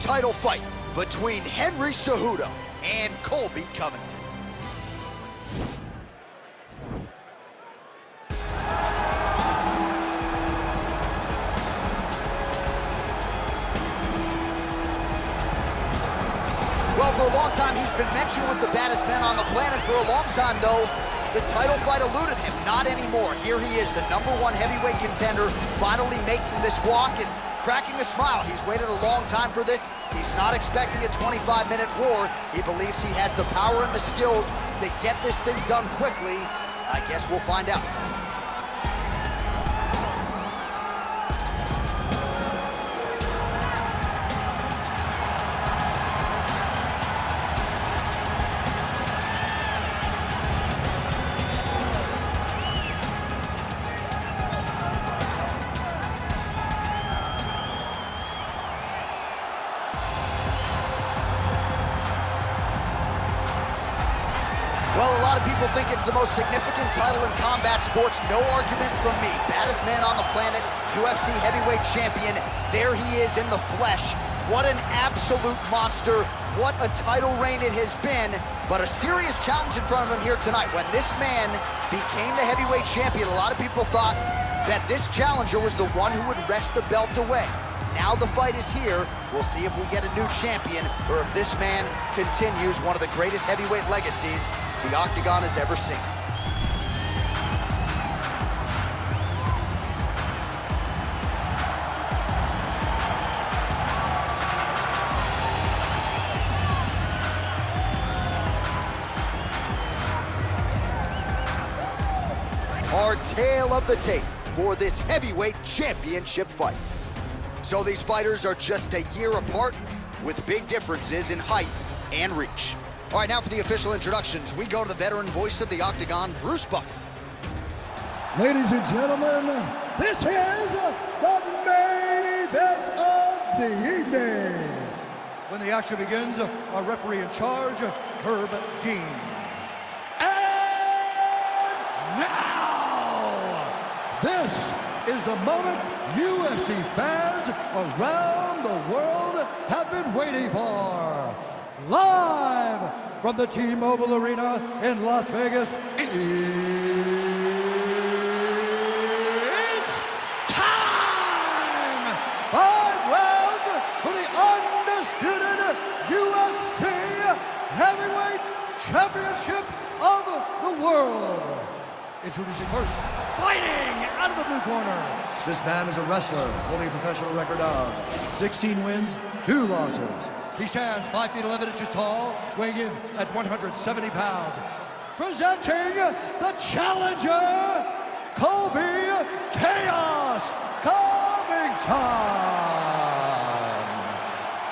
title fight between Henry Cejudo and Colby Covington. Well, for a long time, he's been mentioned with the baddest men on the planet. For a long time, though, the title fight eluded him. Not anymore. Here he is, the #1 heavyweight contender, finally making this walk and cracking a smile. He's waited a long time for this. He's not expecting a 25-minute war. He believes he has the power and the skills to get this thing done quickly. I guess we'll find out. Well, a lot of people think it's the most significant title in combat sports. No argument from me. Baddest man on the planet, UFC heavyweight champion. There he is in the flesh. What an absolute monster. What a title reign it has been. But a serious challenge in front of him here tonight. When this man became the heavyweight champion, a lot of people thought that this challenger was the one who would wrest the belt away. Now the fight is here. We'll see if we get a new champion or if this man continues one of the greatest heavyweight legacies the Octagon has ever seen. Our tale of the tape for this heavyweight championship fight. So these fighters are just a year apart with big differences in height and reach. All right, now for the official introductions, we go to the veteran voice of the Octagon, Bruce Buffer. Ladies and gentlemen, this is the main event of the evening. When the action begins, our referee in charge, Herb Dean. And now, this is the moment UFC fans around the world have been waiting for. Live from the T-Mobile Arena in Las Vegas, it's time! 5 rounds for the undisputed UFC Heavyweight Championship of the world. Introducing first, fighting out of the blue corner. This man is a wrestler holding a professional record of 16 wins, 2 losses. He stands 5 feet 11 inches tall, weighing in at 170 pounds. Presenting the challenger, Colby Chaos Covington.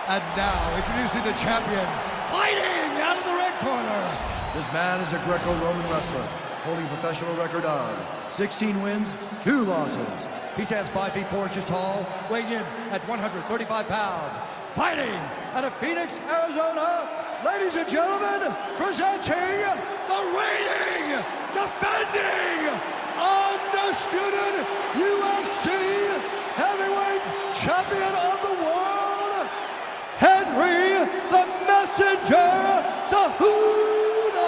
And now, introducing the champion, fighting out of the red corner. This man is a Greco-Roman wrestler, holding a professional record of 16 wins, 2 losses. He stands 5 feet 4 inches tall, weighing in at 135 pounds. Fighting out of Phoenix, Arizona, ladies and gentlemen, presenting the reigning, defending, undisputed UFC heavyweight champion of the world, Henry the Messenger Cejudo.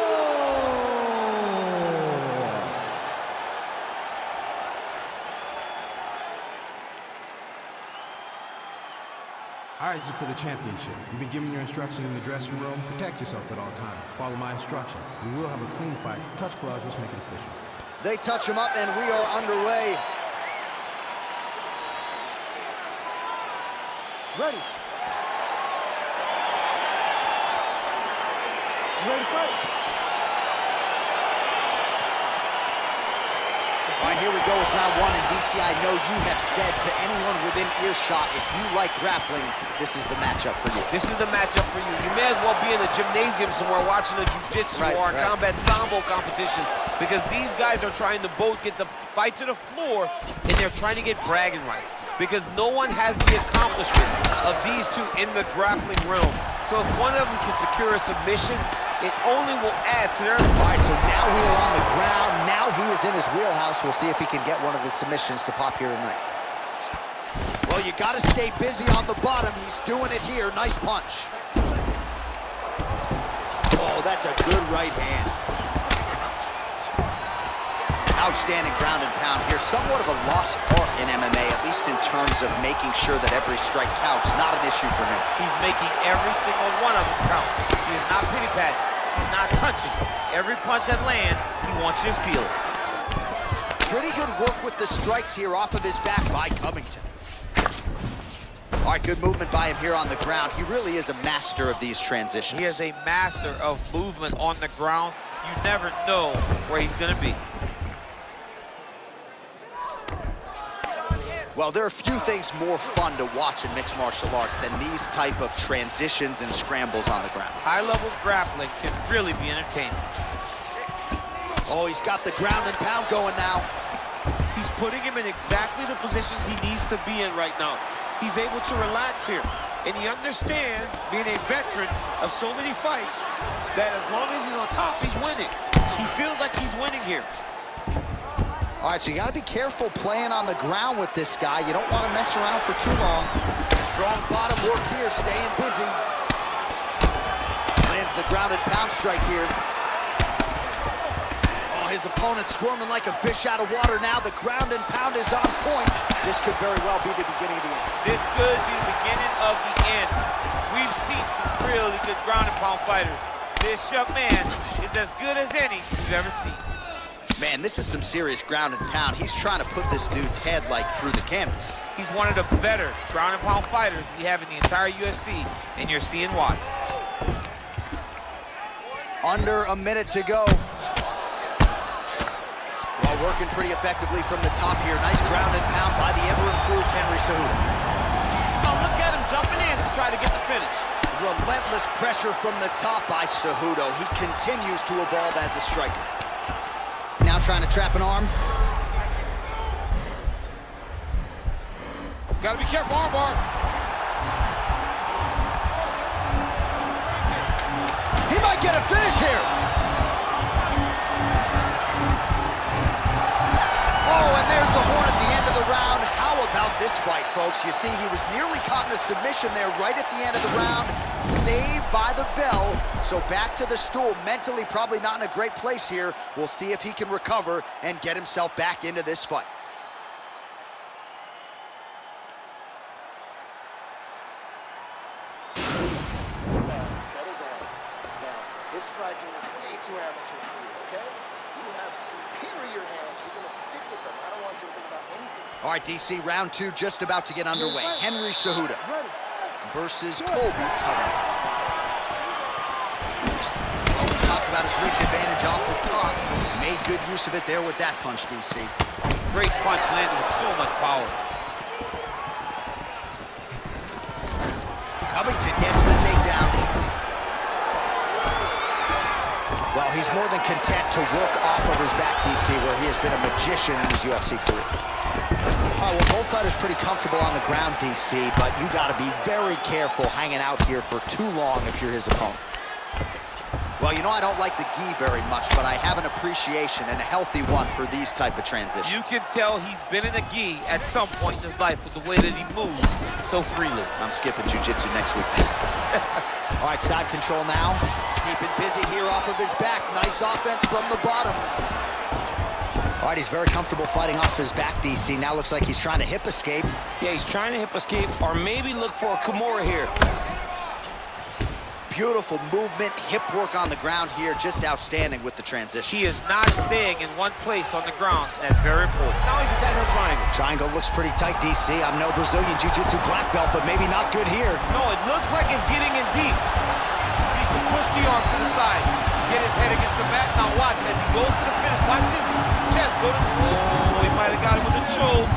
All right, this is for the championship. You've been given your instructions in the dressing room. Protect yourself at all times. Follow my instructions. We will have a clean fight. Touch gloves, let's make it official. They touch him up and we are underway. Ready. Ready to fight. All right, here we go with round 1, and DC, I know you have said to anyone within earshot, if you like grappling, this is the matchup for you. This is the matchup for you. You may as well be in a gymnasium somewhere watching a jiu-jitsu or a combat sambo competition, because these guys are trying to both get the fight to the floor, and they're trying to get bragging rights, because no one has the accomplishments of these two in the grappling realm. So if one of them can secure a submission, it only will add to their... All right, so now we are on the ground. Now he is in his wheelhouse. We'll see if he can get one of his submissions to pop here tonight. Well, Well, you got to stay busy on the bottom. He's doing it here. Nice punch. Oh, that's a good right hand. Outstanding ground and pound here. Somewhat of a lost art in MMA, at least in terms of making sure that every strike counts. Not an issue for him. He's making every single one of them count. He is not pity-patting. He's not touching. Every punch that lands, he wants you to feel it. Pretty good work with the strikes here off of his back by Covington. All right, good movement by him here on the ground. He really is a master of these transitions. He is a master of movement on the ground. You never know where he's going to be. Well, there are few things more fun to watch in mixed martial arts than these type of transitions and scrambles on the ground. High-level grappling can really be entertaining. Oh, he's got the ground and pound going now. He's putting him in exactly the positions he needs to be in right now. He's able to relax here. And he understands, being a veteran of so many fights, that as long as he's on top, he's winning. He feels like he's winning here. All right, so you got to be careful playing on the ground with this guy. You don't want to mess around for too long. Strong bottom work here, staying busy. Lands the ground and pound strike here. Oh, his opponent squirming like a fish out of water now. The ground and pound is on point. This could very well be the beginning of the end. This could be the beginning of the end. We've seen some really good ground and pound fighters. This young man is as good as any you've ever seen. Man, this is some serious ground and pound. He's trying to put this dude's head like through the canvas. He's one of the better ground and pound fighters we have in the entire UFC, and you're seeing why. Under a minute to go. Well, working pretty effectively from the top here. Nice ground and pound by the ever-improved Henry Cejudo. So look at him jumping in to try to get the finish. Relentless pressure from the top by Cejudo. He continues to evolve as a striker. Now trying to trap an arm. Gotta be careful, armbar. He might get a finish here. Oh, and there's the horn at the end of the round. How about this fight, folks? You see, he was nearly caught in a submission there right at the end of the round. Saved by the bell. So back to the stool. Mentally probably not in a great place here. We'll see if he can recover and get himself back into this fight. Settle down. Now, his striking is way too amateur for you, okay? You have superior hands. You're going to stick with them. I don't want you to think about anything. All right, DC, round two just about to get underway. Henry Cejudo versus Colby Covington. Well, we talked about his reach advantage off the top. Made good use of it there with that punch, DC. Great punch landed with so much power. Covington gets the takedown. Well, he's more than content to work off of his back, DC, where he has been a magician in his UFC career. Well, both fighters pretty comfortable on the ground, DC, but you got to be very careful hanging out here for too long if you're his opponent. Well, you know, I don't like the gi very much, but I have an appreciation, and a healthy one, for these type of transitions. You can tell he's been in a gi at some point in his life with the way that he moves so freely. I'm skipping jiu-jitsu next week, too. All right, side control now. Keeping busy here off of his back. Nice offense from the bottom. All right, he's very comfortable fighting off his back, DC. Now looks like he's trying to hip escape. Yeah, he's trying to hip escape or maybe look for a Kimura here. Beautiful movement, hip work on the ground here. Just outstanding with the transition. He is not staying in one place on the ground. That's very important. Now he's attacking a triangle. Triangle looks pretty tight, DC. I'm no Brazilian Jiu-Jitsu black belt, but maybe not good here. No, it looks like it's getting in deep. He needs to push the arm to the side. Get his head against the mat. Now watch as he goes to the finish. Watch his chest go to... Oh, he might have got him with a choke.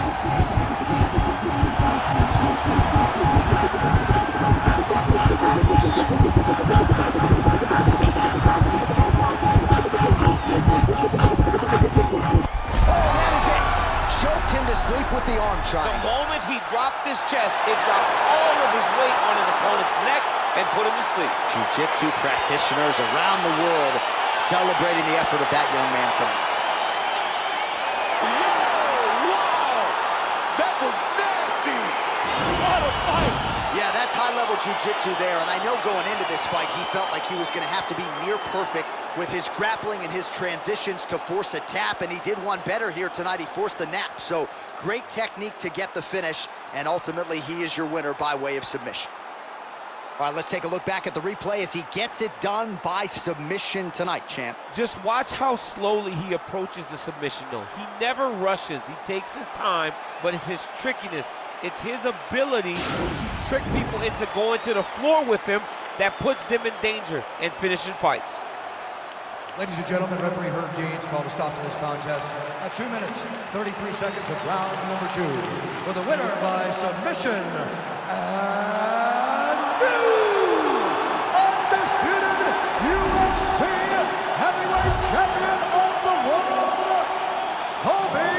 Sleep with the arm triangle. The moment he dropped his chest, it dropped all of his weight on his opponent's neck and put him to sleep. Jiu-jitsu practitioners around the world celebrating the effort of that young man tonight. Wow! That was nasty! jiu-jitsu there, and I know going into this fight, he felt like he was going to have to be near perfect with his grappling and his transitions to force a tap, and he did one better here tonight. He forced the nap, so great technique to get the finish, and ultimately he is your winner by way of submission. All right, let's take a look back at the replay as he gets it done by submission tonight, champ. Just watch how slowly he approaches the submission, though. He never rushes. He takes his time, but it's his trickiness. It's his ability to trick people into going to the floor with him that puts them in danger and finishing fights. Ladies and gentlemen, referee Herb Dean's called a stop to this contest at 2 minutes, 33 seconds of round number 2. For the winner by submission, and new undisputed UFC heavyweight champion of the world, Colby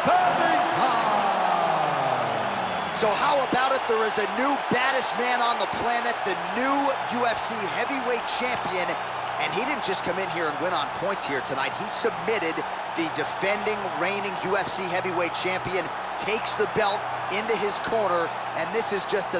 Covington. So how about it? There is a new baddest man on the planet, the new UFC heavyweight champion. And he didn't just come in here and win on points here tonight. He submitted the defending, reigning UFC heavyweight champion, takes the belt into his corner, and this is just an